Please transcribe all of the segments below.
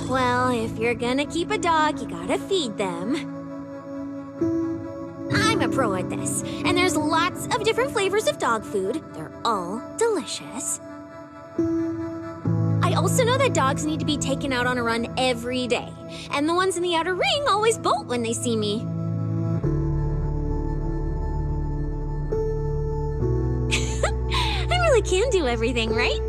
Well, if you're gonna keep a dog, you gotta feed them. I'm a pro at this, and there's lots of different flavors of dog food. They're all delicious. I also know that dogs need to be taken out on a run every day, and the ones in the outer ring always bolt when they see me. I really can do everything, right?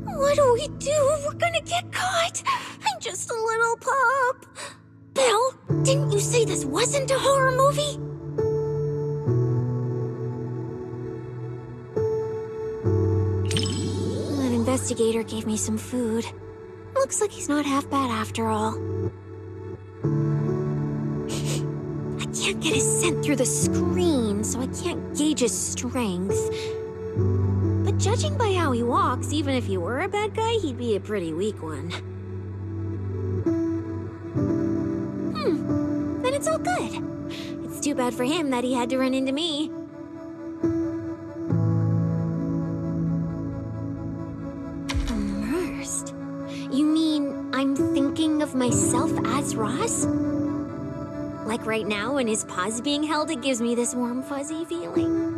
What do we do? We're gonna get caught. I'm just a little pup. Bill, didn't you say this wasn't a horror movie? That investigator gave me some food. Looks like he's not half bad after all. I can't get his scent through the screen, so I can't gauge his strength. But judging by how he walks, even if he were a bad guy, he'd be a pretty weak one. Then it's all good. It's too bad for him that he had to run into me. I'm thinking of myself as Ross? Like right now, when his paw's being held, it gives me this warm, fuzzy feeling.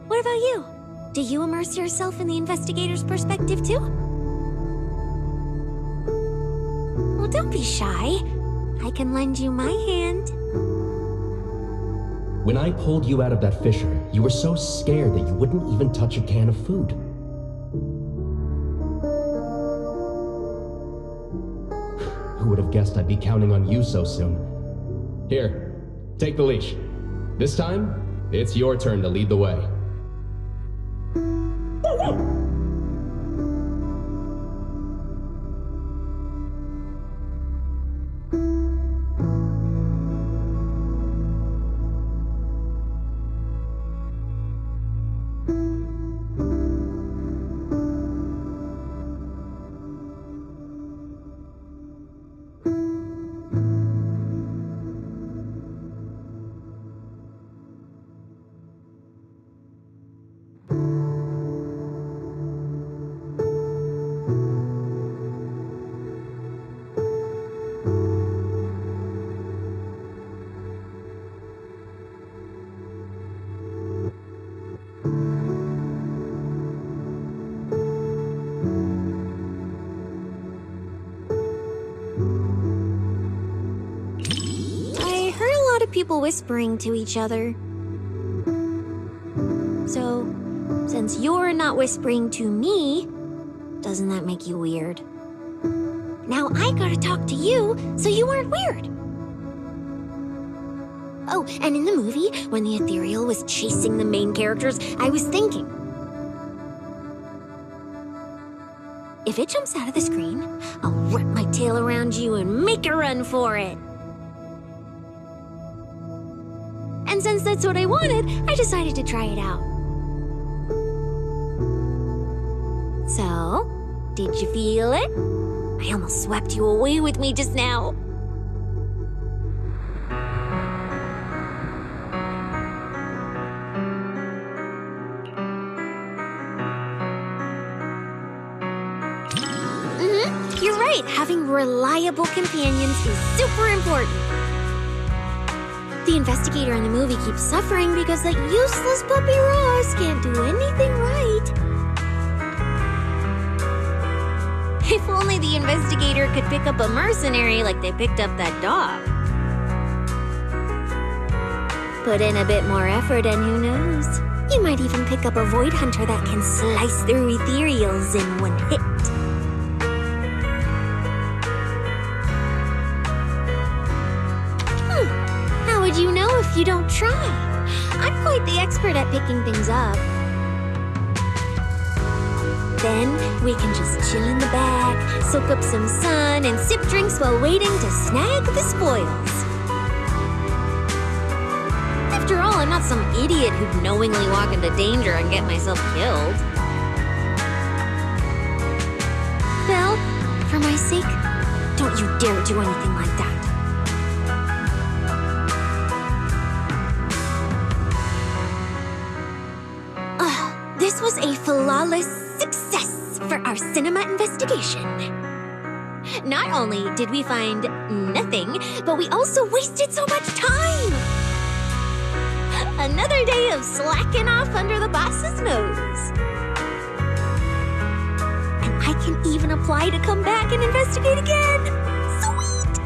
What about you? Do you immerse yourself in the investigator's perspective too? Well, don't be shy. I can lend you my hand. When I pulled you out of that fissure, you were so scared that you wouldn't even touch a can of food. Who would have guessed I'd be counting on you so soon? Here, take the leash. This time, it's your turn to lead the way. People whispering to each other. So, since you're not whispering to me, doesn't that make you weird? Now I gotta talk to you so you aren't weird. Oh, and in the movie, when the ethereal was chasing the main characters, I was thinking, if it jumps out of the screen, I'll wrap my tail around you and make a run for it. And since that's what I wanted, I decided to try it out. So, did you feel it? I almost swept you away with me just now. You're right. Having reliable companions is super important. The investigator in the movie keeps suffering because that useless puppy Ross can't do anything right. If only the investigator could pick up a mercenary like they picked up that dog. Put in a bit more effort and who knows? You might even pick up a void hunter that can slice through ethereals in one hit. How would you know if you don't try? I'm quite the expert at picking things up. Then we can just chill in the back, soak up some sun, and sip drinks while waiting to snag the spoils. After all, I'm not some idiot who'd knowingly walk into danger and get myself killed. Belle, for my sake, don't you dare do anything like that. This was a flawless success for our cinema investigation. Not only did we find nothing, but we also wasted so much time. Another day of slacking off under the boss's nose. And I can even apply to come back and investigate again. Sweet!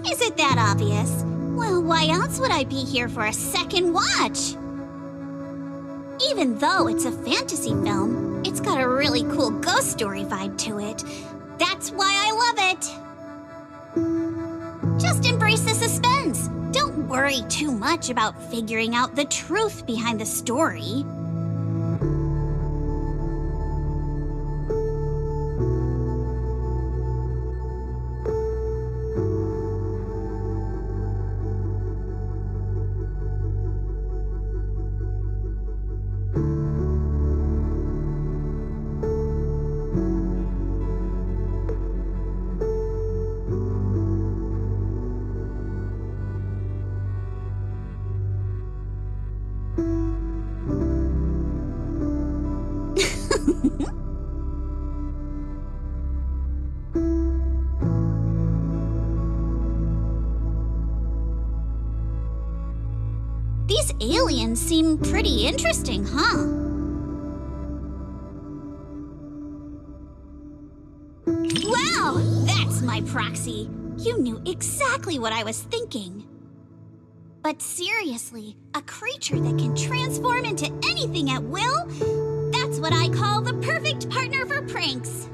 Is it that obvious? Well, why else would I be here for a second watch? Even though it's a fantasy film, it's got a really cool ghost story vibe to it. That's why I love it. Just embrace the suspense. Don't worry too much about figuring out the truth behind the story. These aliens seem pretty interesting, huh? Wow, that's my proxy. You knew exactly what I was thinking. But seriously, a creature that can transform into anything at will? That's what I call the perfect partner for pranks.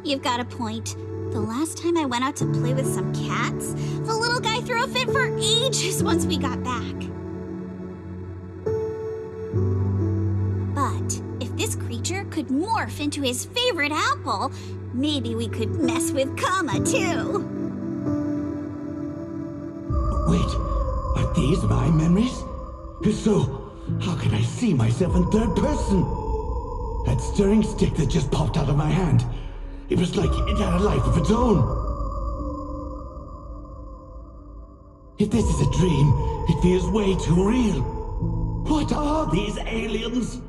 You've got a point. The last time I went out to play with some cats, the little guy threw a fit for ages once we got back. But if this creature could morph into his favorite apple, maybe we could mess with Kama too. Wait, are these my memories? If so, how can I see myself in third person? That stirring stick that just popped out of my hand. It was like it had a life of its own. If this is a dream, it feels way too real. What are these aliens?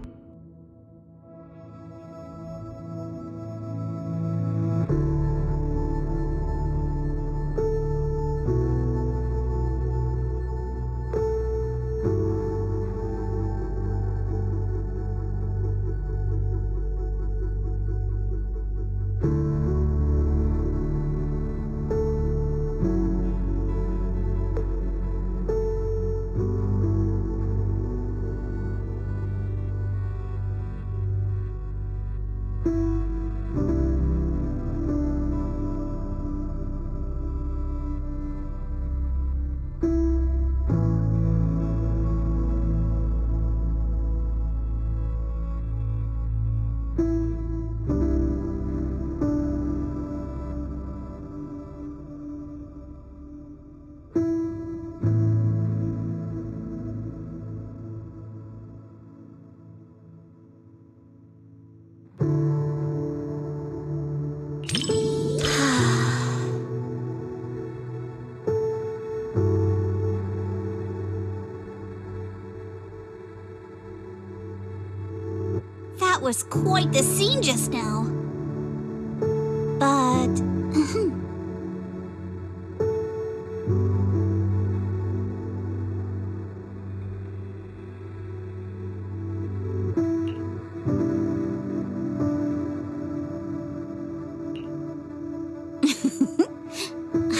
That was quite the scene just now. But...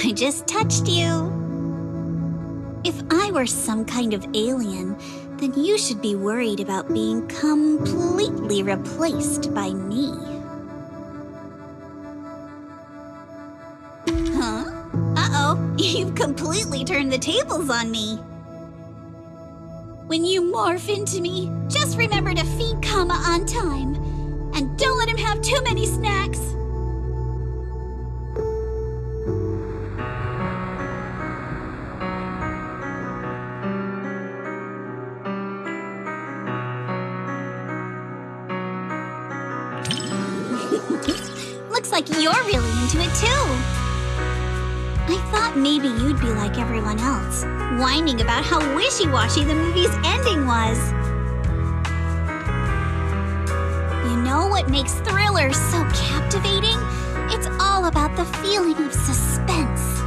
I just touched you. If I were some kind of alien, then you should be worried about being completely replaced by me. Huh? Uh-oh, you've completely turned the tables on me. When you morph into me, just remember to feed Kama on time. And don't let him have too many snacks. like you're really into it too. I thought maybe you'd be like everyone else, whining about how wishy-washy the movie's ending was. You know what makes thrillers so captivating? It's all about the feeling of suspense.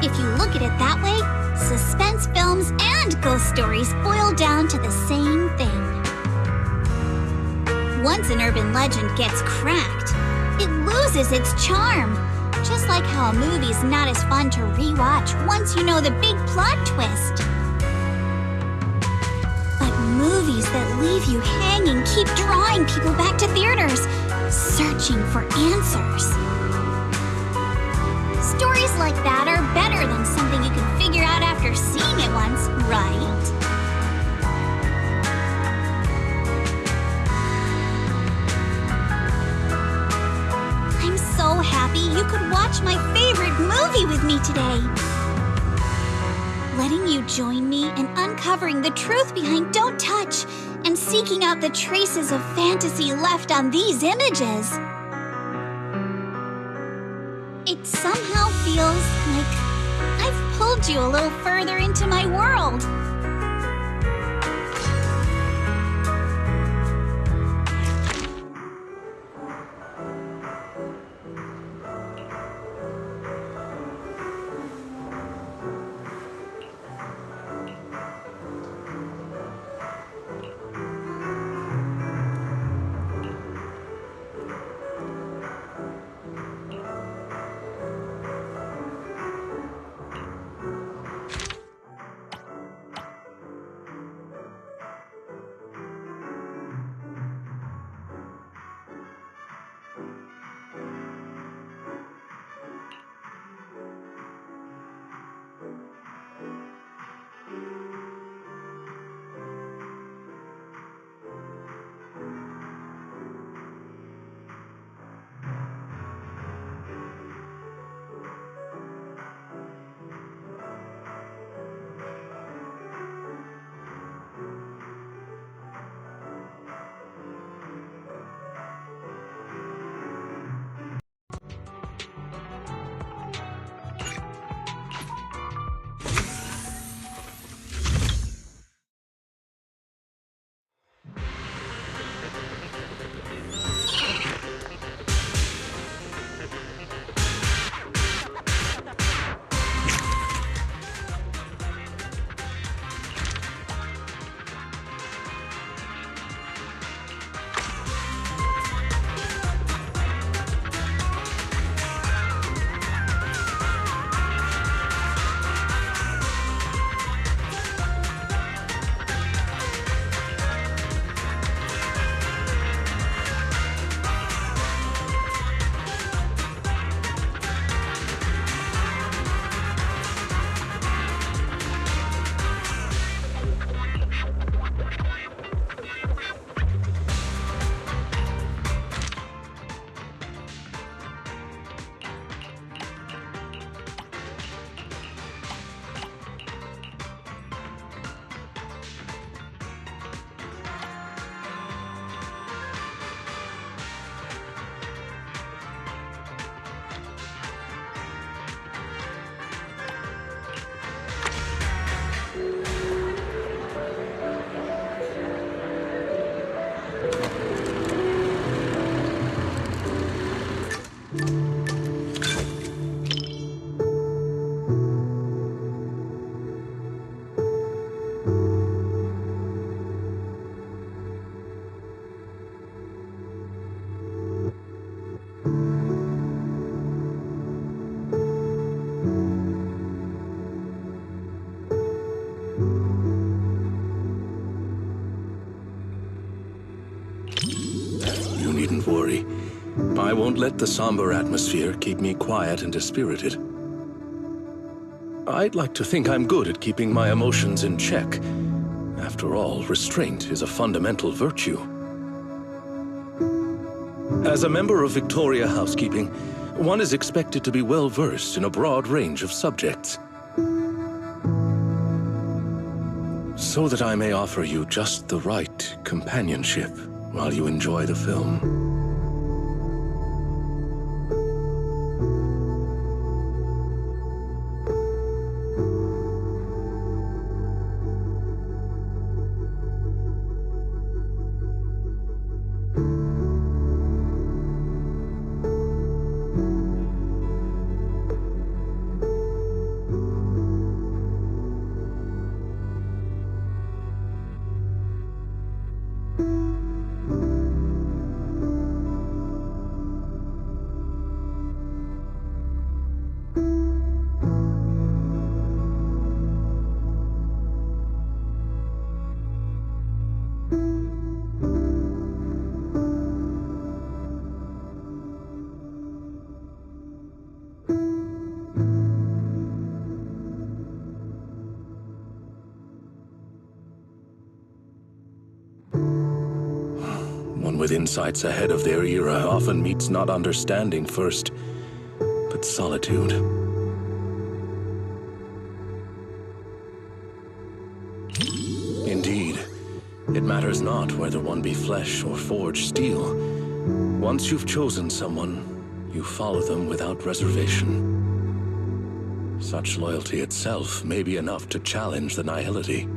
If you look at it that way, suspense films and ghost stories boil down to the same thing. Once an urban legend gets cracked, it loses its charm. Just like how a movie's not as fun to rewatch once you know the big plot twist. But movies that leave you hanging keep drawing people back to theaters, searching for answers. Stories like that are better than something you can figure out after seeing it once, right? I'm so happy you could watch my favorite movie with me today. Letting you join me in uncovering the truth behind Don't Touch and seeking out the traces of fantasy left on these images. It somehow feels like I've pulled you a little further into my world. Needn't worry. I won't let the somber atmosphere keep me quiet and dispirited. I'd like to think I'm good at keeping my emotions in check. After all, restraint is a fundamental virtue. As a member of Victoria Housekeeping, one is expected to be well-versed in a broad range of subjects. So that I may offer you just the right companionship while you enjoy the film. with insights ahead of their era often meets not understanding first, but solitude. Indeed, it matters not whether one be flesh or forged steel. Once you've chosen someone, you follow them without reservation. Such loyalty itself may be enough to challenge the nihility.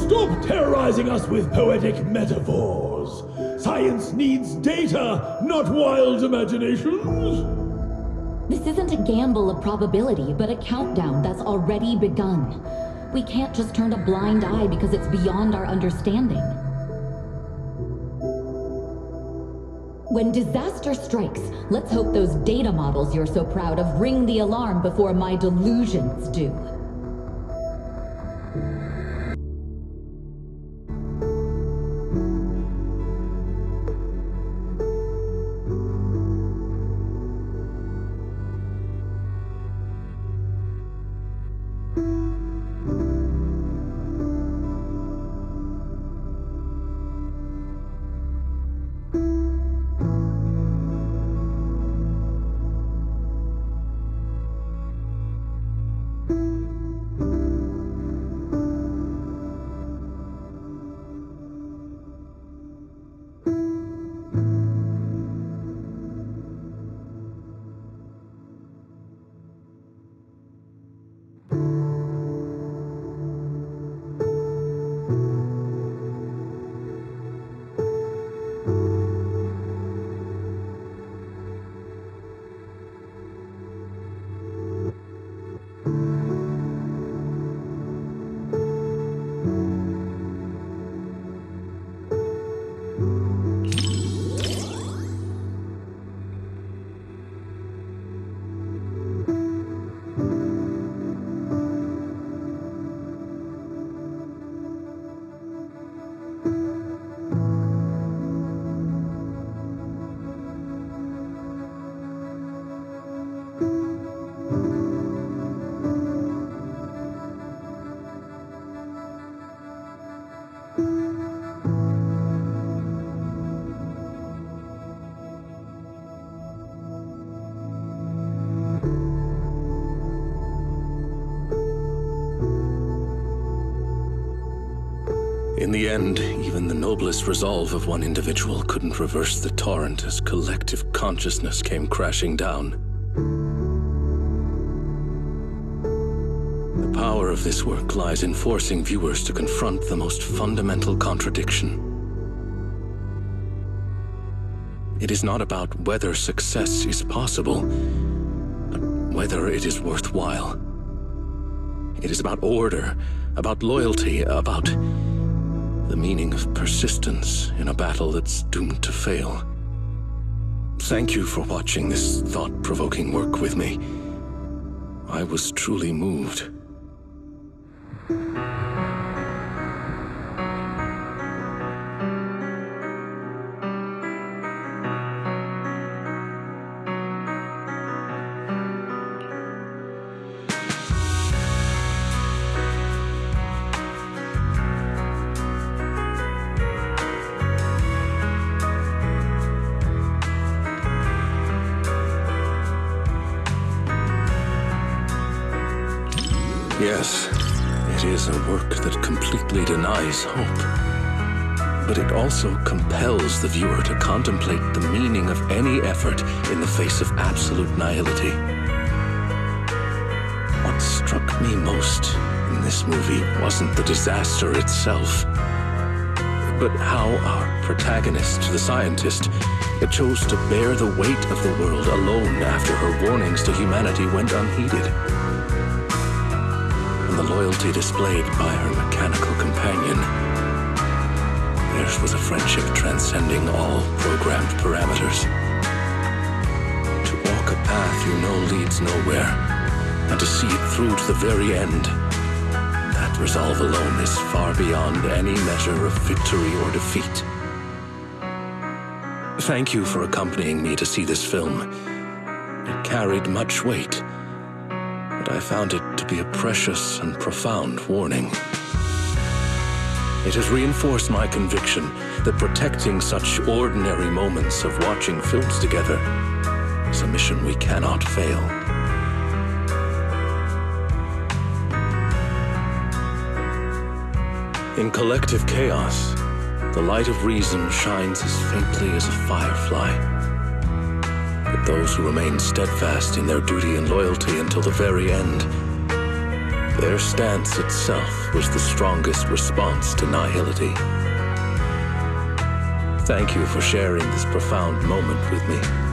Stop terrorizing us with poetic metaphors. Science needs data, not wild imaginations. This isn't a gamble of probability, but a countdown that's already begun. We can't just turn a blind eye because it's beyond our understanding. When disaster strikes, let's hope those data models you're so proud of ring the alarm before my delusions do. In the end, even the noblest resolve of one individual couldn't reverse the torrent as collective consciousness came crashing down. The power of this work lies in forcing viewers to confront the most fundamental contradiction. It is not about whether success is possible, but whether it is worthwhile. It is about order, about loyalty, about the meaning of persistence in a battle that's doomed to fail. Thank you for watching this thought-provoking work with me. I was truly moved. Yes, it is a work that completely denies hope. But it also compels the viewer to contemplate the meaning of any effort in the face of absolute nihility. What struck me most in this movie wasn't the disaster itself, but how our protagonist, the scientist, chose to bear the weight of the world alone after her warnings to humanity went unheeded. The loyalty displayed by her mechanical companion. Theirs was a friendship transcending all programmed parameters. To walk a path you know leads nowhere, and to see it through to the very end, that resolve alone is far beyond any measure of victory or defeat. Thank you for accompanying me to see this film. It carried much weight, but I found it to be a precious and profound warning. It has reinforced my conviction that protecting such ordinary moments of watching films together is a mission we cannot fail. In collective chaos, the light of reason shines as faintly as a firefly. But those who remain steadfast in their duty and loyalty until the very end, their stance itself was the strongest response to nihility. Thank you for sharing this profound moment with me.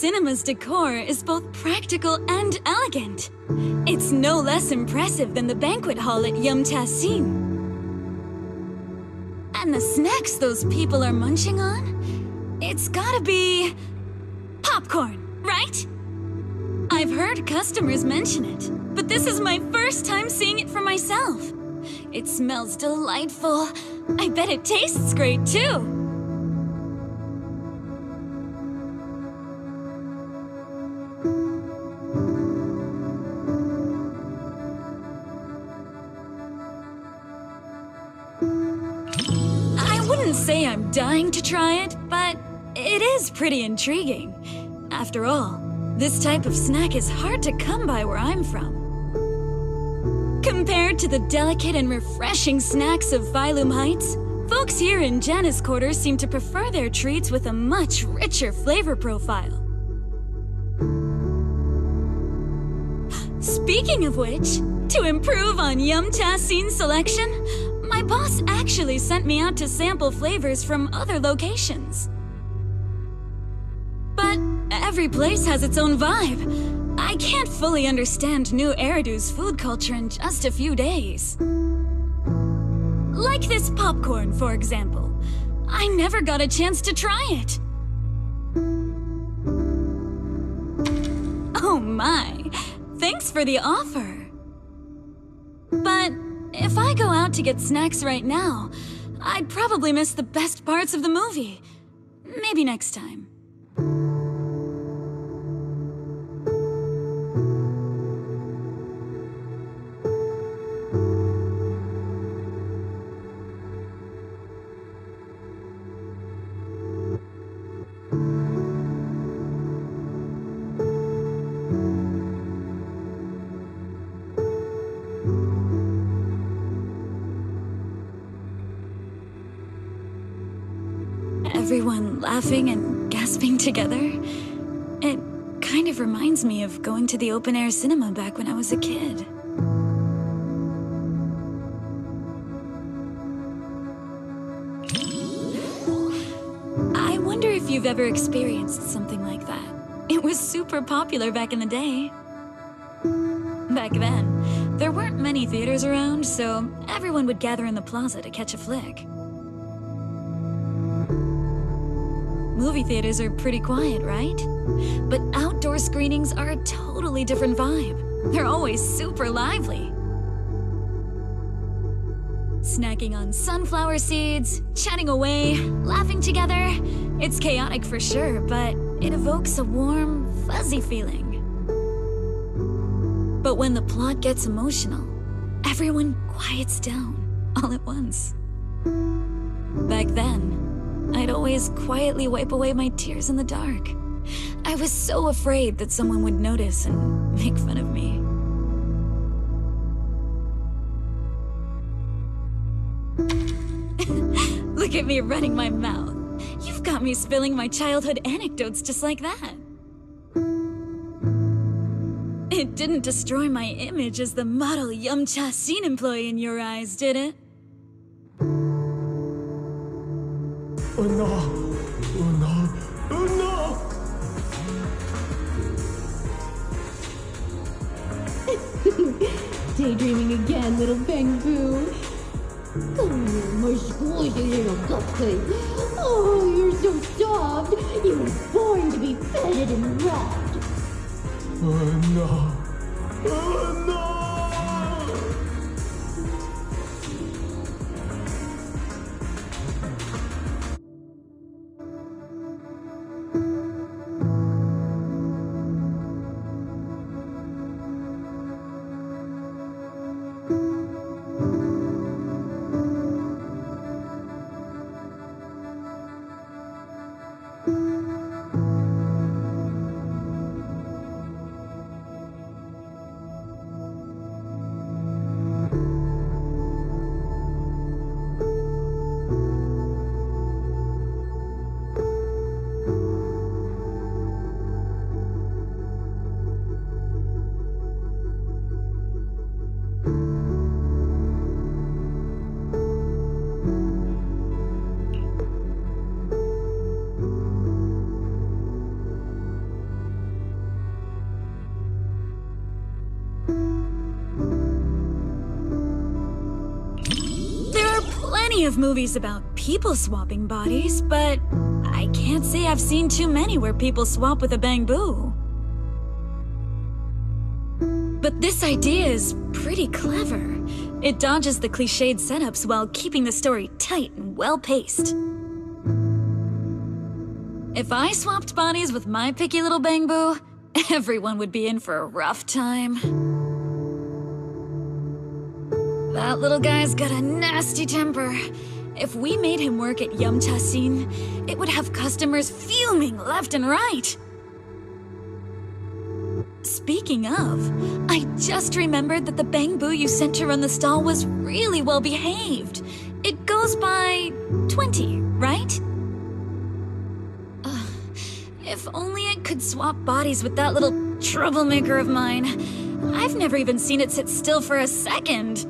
cinema's decor is both practical and elegant. It's no less impressive than the banquet hall at Yum Tassin. And the snacks those people are munching on? It's gotta be... popcorn, right? I've heard customers mention it, but this is my first time seeing it for myself. It smells delightful. I bet it tastes great, too. I wouldn't say I'm dying to try it, but it is pretty intriguing. After all, this type of snack is hard to come by where I'm from. Compared to the delicate and refreshing snacks of Phylum Heights, folks here in Janus Quarters seem to prefer their treats with a much richer flavor profile. Speaking of which, to improve on Yum Tassin's selection, my boss actually sent me out to sample flavors from other locations. But every place has its own vibe. I I can't fully understand New Eridu's food culture in just a few days. Like this popcorn, for example. I never got a chance to try it. Oh my, thanks for the offer. But if I go out to get snacks right now, I'd probably miss the best parts of the movie. Maybe next time. Everyone laughing and gasping together. It kind of reminds me of going to the open-air cinema back when I was a kid. I wonder if you've ever experienced something like that. It was super popular back in the day. Back then, there weren't many theaters around, so everyone would gather in the plaza to catch a flick. Movie theaters are pretty quiet, right? But outdoor screenings are a totally different vibe. They're always super lively. Snacking on sunflower seeds, chatting away, laughing together. It's chaotic for sure, but it evokes a warm, fuzzy feeling. But when the plot gets emotional, everyone quiets down all at once. Back then, I'd always quietly wipe away my tears in the dark. I was so afraid that someone would notice and make fun of me. Look at me running my mouth. You've got me spilling my childhood anecdotes just like that. It didn't destroy my image as the model Yumcha scene employee in your eyes, did it? Oh no! Oh no! Oh no! Daydreaming again, little Bangbu. Come here, my squishy little cupcake. Oh, you're so soft. You were born to be petted and rubbed. Oh no! Oh no! Of movies about people swapping bodies, but I can't say I've seen too many where people swap with a Bangbu. But this idea is pretty clever. It dodges the cliched setups while keeping the story tight and well-paced. If I swapped bodies with my picky little Bangbu, everyone would be in for a rough time. That little guy's got a nasty temper. If we made him work at Yumcha Scene, it would have customers fuming left and right. Speaking of, I just remembered that the Bangbu you sent to run the stall was really well behaved. It goes by 20, right? If only I could swap bodies with that little troublemaker of mine. I've never even seen it sit still for a second.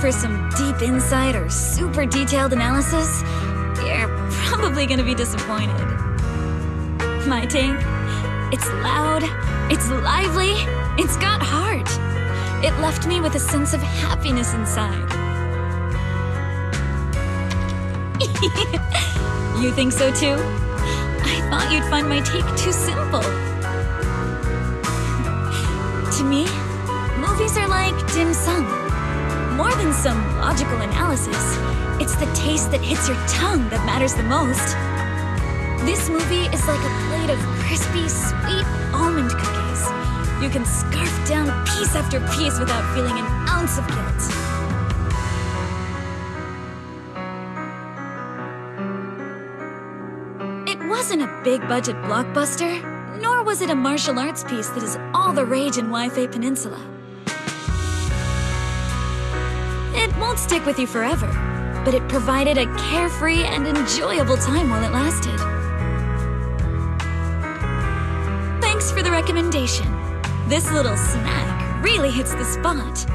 for some deep insight or super detailed analysis, you're probably gonna be disappointed. My take? It's loud, it's lively, it's got heart. It left me with a sense of happiness inside. You think so too? I thought you'd find my take too simple. To me, movies are like dim sum. More than some logical analysis, it's the taste that hits your tongue that matters the most. This movie is like a plate of crispy, sweet almond cookies. You can scarf down piece after piece without feeling an ounce of guilt. It wasn't a big-budget blockbuster, nor was it a martial arts piece that is all the rage in Wi-Fi Peninsula. It won't stick with you forever, but it provided a carefree and enjoyable time while it lasted. Thanks for the recommendation. This little snack really hits the spot.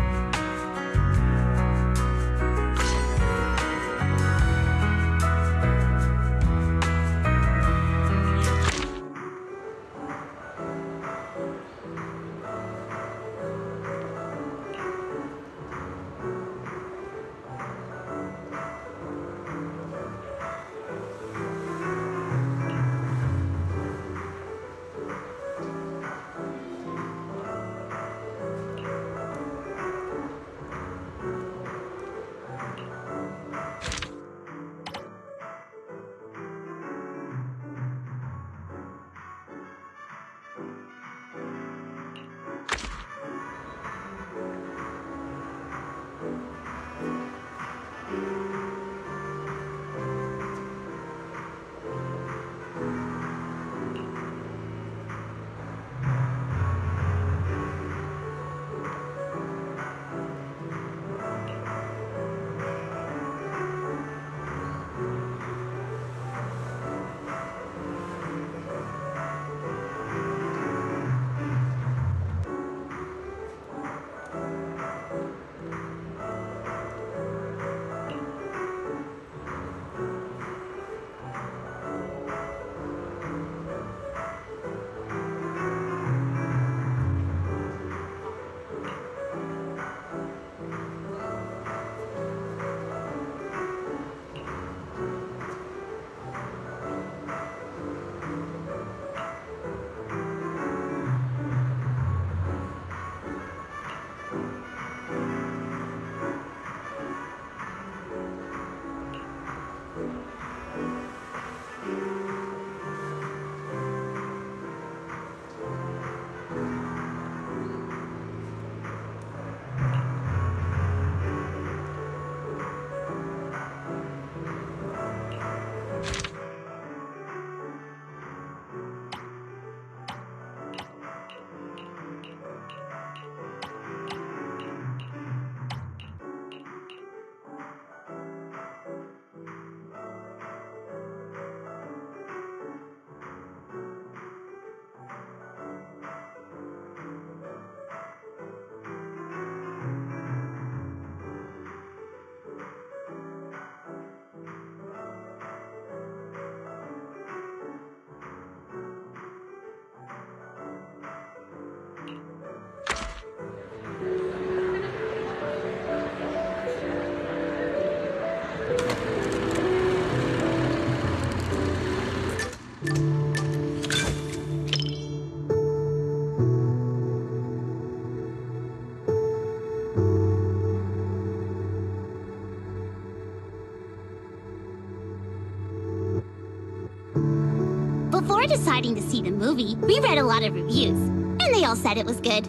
Before deciding to see the movie, we read a lot of reviews, and they all said it was good.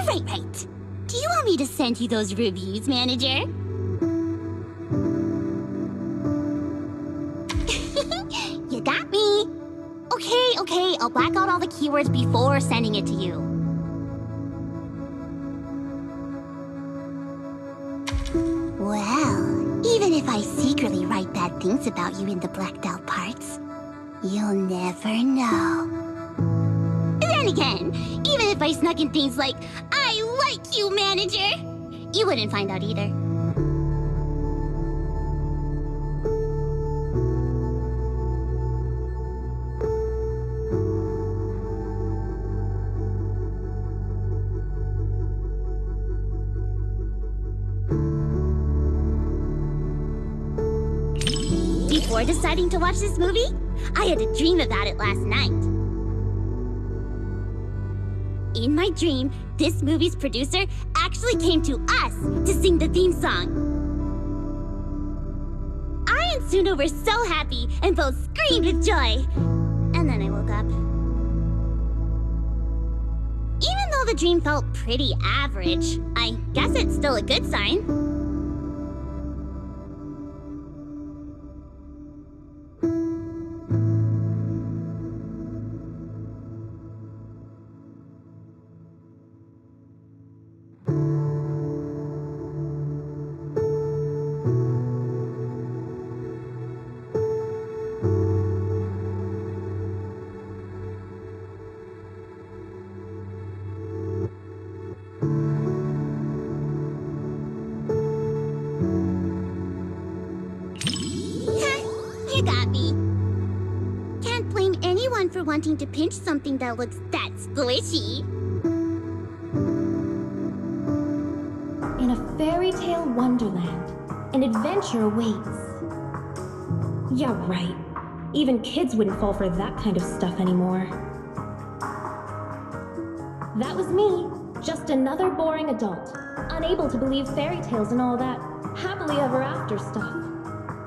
Right. Do you want me to send you those reviews, manager? You got me. Okay, I'll black out all the keywords before sending it to you. Well, even if I secretly write bad things about you in the blacked out parts, you'll never know. Then again, even if I snuck in things like, I Thank you, manager! You wouldn't find out either. Before deciding to watch this movie, I had a dream about it last night. In my dream, this movie's producer actually came to us to sing the theme song. I and Suna were so happy and both screamed with joy. And then I woke up. Even though the dream felt pretty average, I guess it's still a good sign. You got me. Can't blame anyone for wanting to pinch something that looks that squishy. In a fairy tale wonderland, an adventure awaits. Yeah, right. Even kids wouldn't fall for that kind of stuff anymore. That was me, just another boring adult, unable to believe fairy tales and all that happily ever after stuff.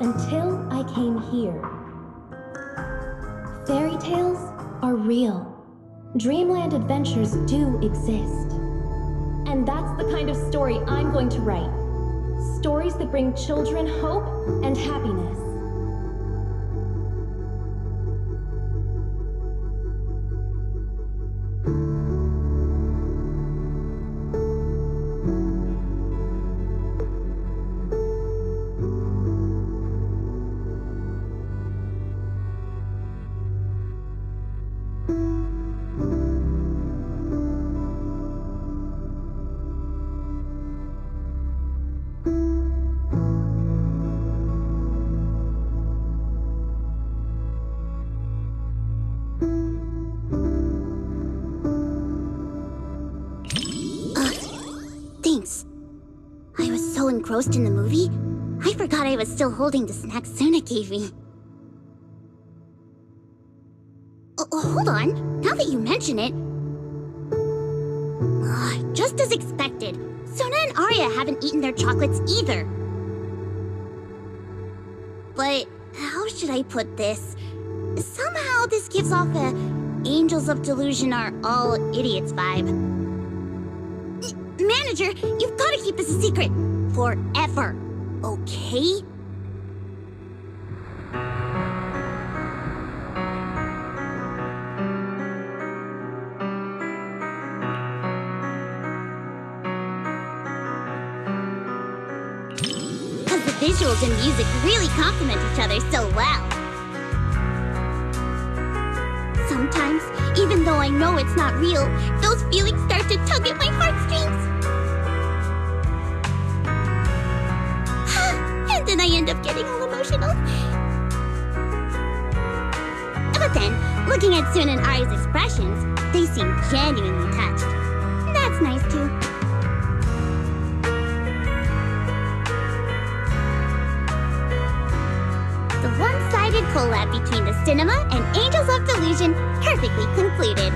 Until I came here. Fairy tales are real. Dreamland adventures do exist. And that's the kind of story I'm going to write. Stories that bring children hope and happiness. Thanks. I was so engrossed in the movie, I forgot I was still holding the snack Suna gave me. Hold on, now that you mention it. Just as expected, Suna and Arya haven't eaten their chocolates either. But how should I put this? Somehow this gives off a Angels of Delusion are all idiots vibe. Manager, you've got to keep this a secret. Forever. Okay? Because the visuals and music really complement each other so well. Sometimes, even though I know it's not real, those feelings start to tug at my heartstrings. And then I end up getting all emotional. But then, looking at Suna and Arya's expressions, they seem genuinely touched. That's nice too. The one-sided collab between the cinema and Angels of Delusion perfectly concluded.